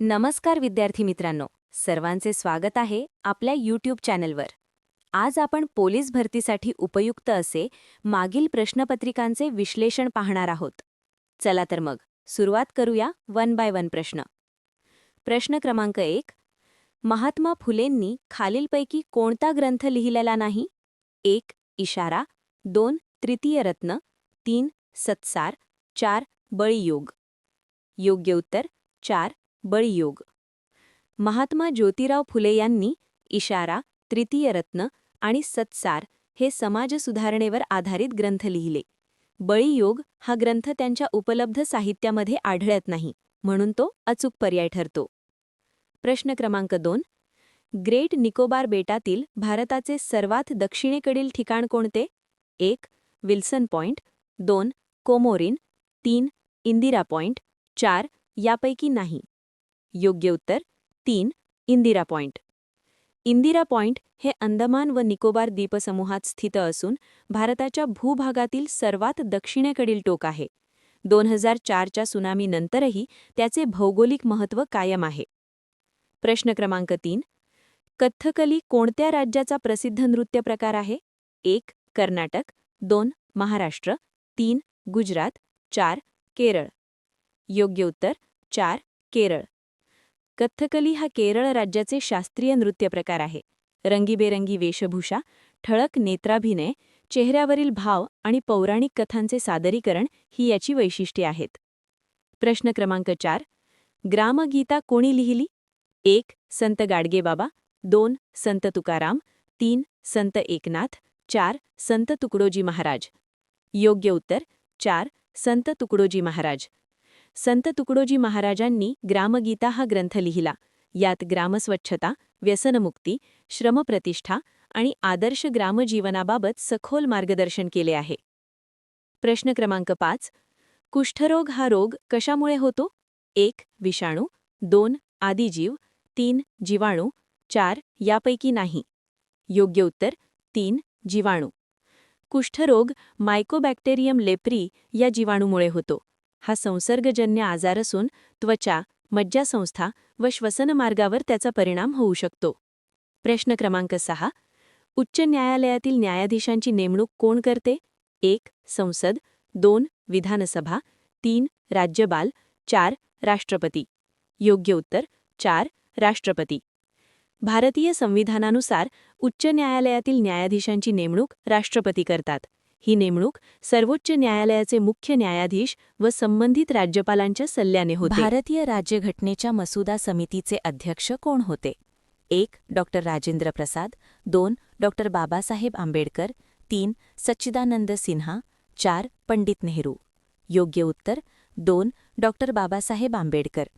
नमस्कार विद्यार्थी मित्रांनो, सर्वांचे स्वागत आहे आपल्या यूट्यूब चॅनलवर. आज आपण पोलीस भरतीसाठी उपयुक्त असे मागील प्रश्नपत्रिकांचे विश्लेषण पाहणार आहोत. चला तर मग सुरुवात करूया वन बाय वन प्रश्न. प्रश्न क्रमांक 1. महात्मा फुलेंनी खालीलपैकी कोणता ग्रंथ लिहिलेला नाही? 1. इशारा, 2. तृतीय रत्न, 3. सत्सार, 4. बळीयोग. योग्य उत्तर 4. बळीयोग. महात्मा ज्योतिराव फुले यांनी इशारा, तृतीय रत्न आणि सत्सार हे समाज सुधारणेवर आधारित ग्रंथ लिहिले. बळीयोग हा ग्रंथ त्यांच्या उपलब्ध साहित्यामध्ये आढळत नाही, म्हणून तो अचूक पर्याय ठरतो. प्रश्न क्रमांक 2. ग्रेट निकोबार बेटातील भारताचे सर्वात दक्षिणेकडील ठिकाण कोणते? 1. Wilson point, 2. Comorin, 3. Indira point, 4. यापैकी नाही. योग्य उत्तर 3. इंदिरा पॉइंट. इंदिरा पॉइंट हे अंदमान व निकोबार द्वीपसमूहात स्थित असून भारताच्या भूभागातील सर्वात दक्षिणेकडील टोक आहे. 2004च्या सुनामीनंतरही त्याचे भौगोलिक महत्त्व कायम आहे. प्रश्न क्रमांक 3. कथ्थकली कोणत्या राज्याचा प्रसिद्ध नृत्य प्रकार आहे? 1. कर्नाटक, 2. महाराष्ट्र, 3. गुजरात, 4. केरळ. योग्य उत्तर 4. केरळ. कथ्थकली हा केरळ राज्याचे शास्त्रीय नृत्य प्रकार आहे. रंगीबेरंगी वेशभूषा, ठळक नेत्राभिनय, चेहऱ्यावरील भाव आणि पौराणिक कथांचे सादरीकरण ही याची वैशिष्ट्ये आहेत. प्रश्न क्रमांक 4. ग्रामगीता कोणी लिहिली? 1. संत गाडगेबाबा, 2. संत तुकाराम, 3. संत एकनाथ, 4. संत तुकडोजी महाराज. योग्य उत्तर 4. संत तुकडोजी महाराज. संत तुकडोजी महाराजांनी ग्रामगीता हा ग्रंथ लिहिला. यात ग्रामस्वच्छता, व्यसनमुक्ती, श्रमप्रतिष्ठा आणि आदर्श ग्रामजीवनाबाबत सखोल मार्गदर्शन केले आहे. प्रश्न क्रमांक 5. कुष्ठरोग हा रोग कशामुळे होतो? 1. विषाणू, 2. आदिजीव, 3. जीवाणू, 4. यापैकी नाही. योग्य उत्तर 3. जीवाणू. कुष्ठरोग मायकोबॅक्टेरियम लेप्री या जीवाणूमुळे होतो. हा संसर्गजन्य आजार असून त्वचा, मज्जासंस्था व श्वसनमार्गावर त्याचा परिणाम होऊ शकतो. प्रश्न क्रमांक 6. उच्च न्यायालयातील न्यायाधीशांची नेमणूक कोण करते? 1. संसद, 2. विधानसभा, 3. राज्यपाल, 4. राष्ट्रपती. योग्य उत्तर 4. राष्ट्रपती. भारतीय संविधानानुसार उच्च न्यायालयातील न्यायाधीशांची नेमणूक राष्ट्रपती करतात. ही नेमणूक सर्वोच्च न्यायालयाचे मुख्य न्यायाधीश व संबंधित राज्यपालांच्या सल्ल्याने होते. भारतीय राज्यघटनेच्या मसुदा समितीचे अध्यक्ष कोण होते? 1. डॉ. राजेंद्र प्रसाद, 2. डॉ. बाबासाहेब आंबेडकर, 3. सच्चिदानंद सिन्हा, 4. पंडित नेहरू. योग्य उत्तर 2. डॉ. बाबासाहेब आंबेडकर.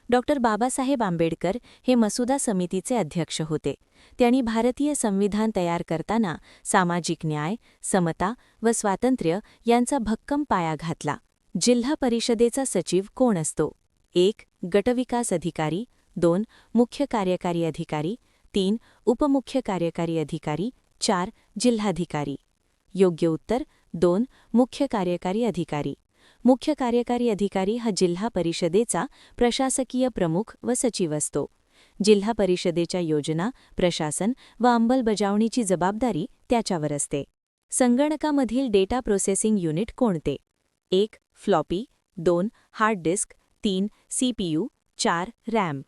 डॉ. बाबासाहेब आंबेडकर हे मसुदा समितीचे अध्यक्ष होते. त्यांनी भारतीय संविधान तयार करताना सामाजिक न्याय, समता व स्वातंत्र्य यांचा भक्कम पाया घातला. जिल्हा परिषदेचा सचिव कोण असतो? 1. गटविकास अधिकारी, 2. मुख्य कार्यकारी अधिकारी, 3. उपमुख्य कार्यकारी अधिकारी, 4. जिल्हाधिकारी. योग्य उत्तर 2. मुख्य कार्यकारी अधिकारी. मुख्य कार्यकारी अधिकारी हा जिल्हा परिषदेचा प्रशासकीय प्रमुख व सचिव असतो. जिल्हा परिषदेच्या योजना, प्रशासन व अंमलबजावणीची जबाबदारी त्याच्यावर असते. संगणकामधील डेटा प्रोसेसिंग युनिट कोणते? 1. Floppy, 2. Hard disk, 3. CPU, 4. RAM.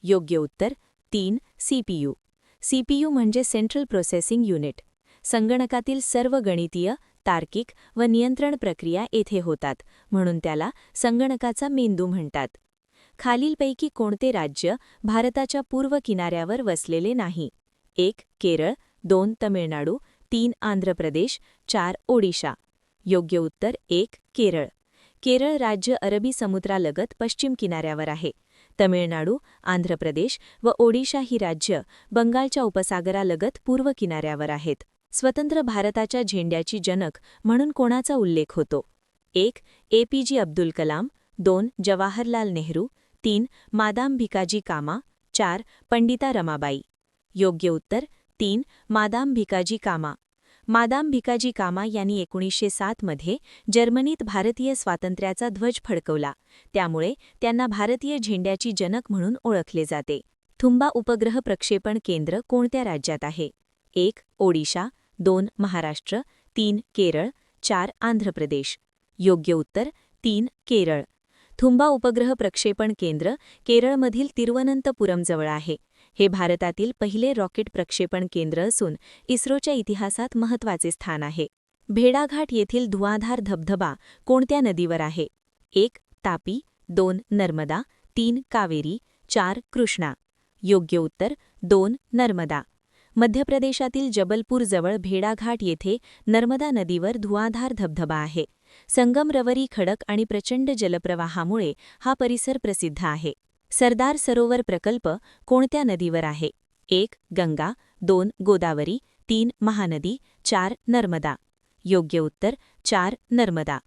योग्य उत्तर 3. सीपीयू. सीपीयू म्हणजे सेंट्रल प्रोसेसिंग युनिट. संगणकातील सर्व गणितीय, तार्किक व नियंत्रण प्रक्रिया येथे होतात, म्हणून त्याला संगणकाचा मेंदू म्हणतात. खालीलपैकी कोणते राज्य भारताच्या पूर्व किनाऱ्यावर वसलेले नाही? 1. केरळ, 2. तमिळनाडू, 3. आंध्र प्रदेश, 4. ओडिशा. योग्य उत्तर 1. केरळ. केरळ राज्य अरबी समुद्रालगत पश्चिम किनाऱ्यावर आहे. तमिळनाडू, आंध्र प्रदेश व ओडिशा ही राज्य बंगालच्या उपसागरालगत पूर्व किनाऱ्यावर आहेत. स्वतंत्र भारताच्या झेंड्याची जनक म्हणून कोणाचा उल्लेख होतो? 1. एपीजे अब्दुल कलाम, 2. जवाहरलाल नेहरू, 3. मादाम भिकाजी कामा, 4. पंडिता रमाबाई. योग्य उत्तर 3. मादाम भिकाजी कामा. मादाम भिकाजी कामा यांनी 1907 मध्ये जर्मनीत भारतीय स्वातंत्र्याचा ध्वज फडकवला, त्यामुळे त्यांना भारतीय झेंड्याची जनक म्हणून ओळखले जाते. थुंबा उपग्रह प्रक्षेपण केंद्र कोणत्या राज्यात आहे? 1. ओडिशा, 2. महाराष्ट्र, 3. केरळ, 4. आंध्र प्रदेश. योग्य उत्तर 3. केरळ. थुंबा उपग्रह प्रक्षेपण केंद्र केरळमधील तिरुवनंतपुरमजवळ आहे. हे भारतातील पहिले रॉकेट प्रक्षेपण केंद्र असून इस्रोच्या इतिहासात महत्त्वाचे स्थान आहे. भेड़ाघाट येथील धुआंधार धबधबा कोणत्या नदीवर आहे? 1. तापी, 2. नर्मदा, 3. कावेरी, 4. कृष्णा. योग्य उत्तर 2. नर्मदा. मध्य प्रदेशातील जबलपूरजवळ भेड़ाघाट येथे नर्मदा नदीवर धुआंधार धबधबा आहे. संगमरवरी खडक आणि प्रचंड जलप्रवाहामुळे हा परिसर प्रसिद्ध आहे. सरदार सरोवर प्रकल्प कोणत्या नदीवर आहे? 1. गंगा, 2. गोदावरी, 3. महानदी, 4. नर्मदा. योग्य उत्तर 4. नर्मदा.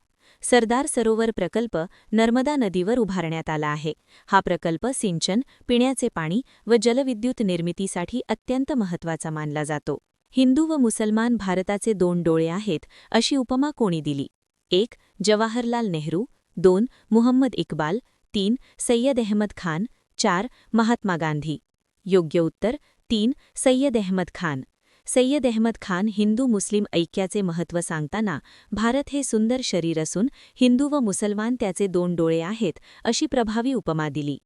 सरदार सरोवर प्रकल्प नर्मदा नदीवर उभारण्यात आला आहे. हा प्रकल्प सिंचन, पिण्याचे पाणी व जलविद्युत निर्मितीसाठी अत्यंत महत्त्वाचा मानला जातो. हिंदू व मुसलमान भारताचे 2 डोळे आहेत, अशी उपमा कोणी दिली? 1. जवाहरलाल नेहरू, 2. मुहम्मद इक्बाल, 3. सय्यद अहमद खान, 4. महात्मा गांधी. योग्य उत्तर 3. सय्यद अहमद खान. सय्यद अहमद खान हिंदू मुस्लिम ऐक्याचे महत्त्व सांगताना भारत हे सुंदर शरीर असून हिंदू व मुसलमान त्याचे 2 डोळे आहेत, अशी प्रभावी उपमा दिली.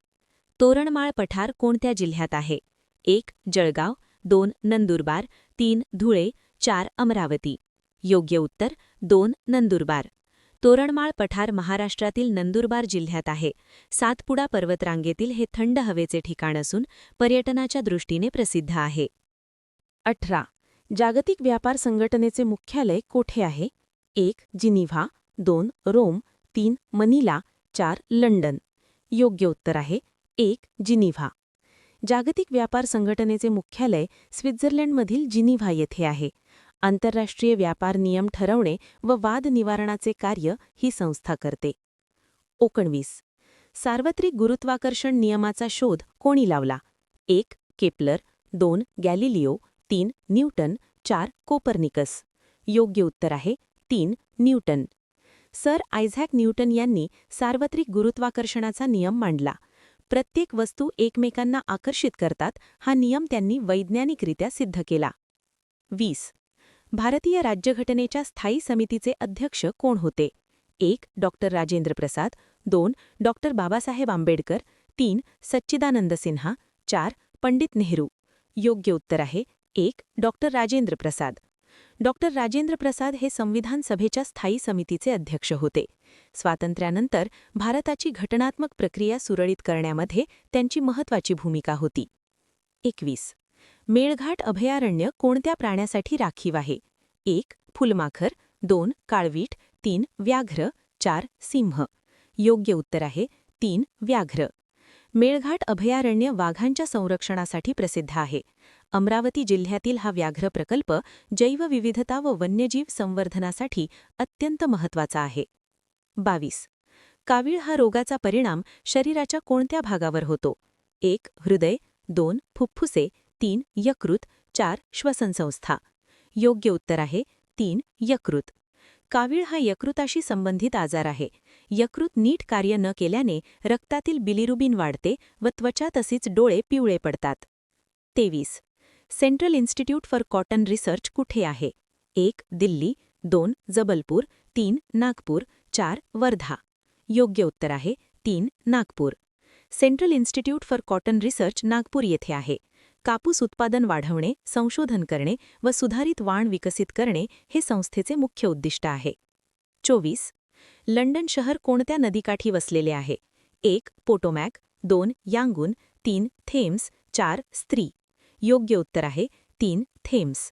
तोरणमाळ पठार कोणत्या जिल्ह्यात आहे? 1. जळगाव, 2. नंदुरबार, 3. धुळे, 4. अमरावती. योग्य उत्तर 2. नंदुरबार. तोरणमाळ पठार महाराष्ट्रातील नंदुरबार जिल्ह्यात आहे. सातपुडा पर्वतरांगेतील हे थंड हवेचे ठिकाण असून पर्यटनाच्या दृष्टीने प्रसिद्ध आहे. 18. जागतिक व्यापार संघटनेचे मुख्यालय कोठे आहे? 1. जिनिव्हा, 2. रोम, 3. मनिला, 4. लंडन. योग्य उत्तर आहे 1. जिनिव्हा. जागतिक व्यापार संघटनेचे मुख्यालय स्वित्झर्लंडमधील जिनिव्हा येथे आहे. आंतरराष्ट्रीय व्यापार नियम ठरवणे व वाद निवारणाचे कार्य ही संस्था करते. 19. सार्वत्रिक गुरुत्वाकर्षण नियमाचा शोध कोणी लावला? 1. केपलर, 2. गॅलिलिओ, 3. न्यूटन, 4. कोपर्निकस. योग्य उत्तर आहे 3. न्यूटन. सर आयझॅक न्यूटन यांनी सार्वत्रिक गुरुत्वाकर्षणाचा नियम मांडला. प्रत्येक वस्तू एकमेकांना आकर्षित करतात हा नियम त्यांनी वैज्ञानिकरित्या सिद्ध केला. 20. भारतीय राज्यघटनेच्या स्थायी समितीचे अध्यक्ष कोण होते? 1. डॉ. राजेंद्र प्रसाद, 2. डॉ. बाबासाहेब आंबेडकर, 3. सच्चिदानंद सिन्हा, 4. पंडित नेहरू. योग्य उत्तर आहे 1. डॉ. राजेंद्र प्रसाद. डॉ. राजेंद्र प्रसाद हे संविधान सभेच्या स्थायी समितीचे अध्यक्ष होते. स्वातंत्र्यानंतर भारताची घटनात्मक प्रक्रिया सुरळीत करण्यामध्ये त्यांची महत्त्वाची भूमिका होती. 21. मेळघाट अभयारण्य कोणत्या प्राण्यासाठी राखीव आहे? 1. फुलमाखर, 2. काळवीट, 3. व्याघ्र, 4. सिंह. योग्य उत्तर आहे 3. व्याघ्र. मेळघाट अभयारण्य वाघांच्या संरक्षणासाठी प्रसिद्ध आहे. अमरावती जिल्ह्यातील हा व्याघ्र प्रकल्प जैवविविधता व वन्यजीव संवर्धनासाठी अत्यंत महत्त्वाचा आहे. 22. कावीळ हा रोगाचा परिणाम शरीराच्या कोणत्या भागावर होतो? 1. हृदय, 2. फुफ्फुसे, 3. यकृत, 4. श्वसनसंस्था. योग्य उत्तर आहे 3. यकृत. कावीळ हा यकृताशी संबंधित आजार आहे. यकृत नीट कार्य न केल्याने रक्तातील बिलिरुबिन वाढते व त्वचा तसेच डोळे पिवळे पडतात. 23. Central institute for cotton research कुठे आहे? 1. दिल्ली, 2. जबलपूर, 3. नागपूर, 4. वर्धा. योग्य उत्तर आहे 3. Nagpur. Central institute for cotton research Nagpur येथे आहे. कापूस उत्पादन वाढवणे, संशोधन करणे व सुधारित वाण विकसित करणे हे संस्थेचे मुख्य उद्दिष्ट आहे. 24. लंडन शहर कोणत्या नदीकाठी वसलेले आहे? 1. पोटोमॅक, 2. यांगून, 3. थेम्स, 4. स्त्री. योग्य उत्तर आहे 3. थेम्स.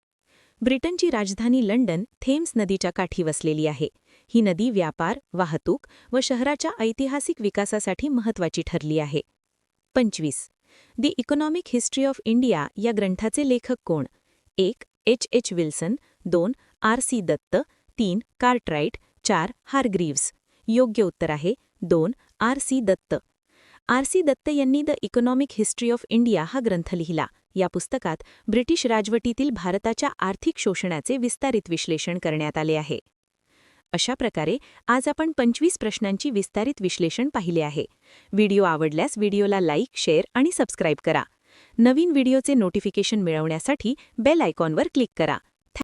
ब्रिटनची राजधानी लंडन थेम्स नदीच्या काठी वसलेली आहे. ही नदी व्यापार, वाहतूक व शहराच्या ऐतिहासिक विकासासाठी महत्त्वाची ठरली आहे. 25. The economic history of India या ग्रंथाचे लेखक कोण? 1. H. Wilson, 2. R. Dutt, 3. Cartwright, 4. Hargreaves. योग्य उत्तर आहे 2. R. दत्त. R. दत्त यांनी the economic history of India हा ग्रंथ लिहिला. या पुस्तकात ब्रिटिश राजवटीतील भारताच्या आर्थिक शोषणाचे विस्तारित विश्लेषण करण्यात आले आहे. अशा प्रकारे आज आपण 25 प्रश्नांची विस्तारित विश्लेषण पाहिले आहे. व्हिडिओ आवडल्यास व्हिडिओला लाईक, शेअर आणि सबस्क्राईब करा. नवीन व्हिडिओचे नोटिफिकेशन मिळवण्यासाठी बेल आयकॉनवर क्लिक करा.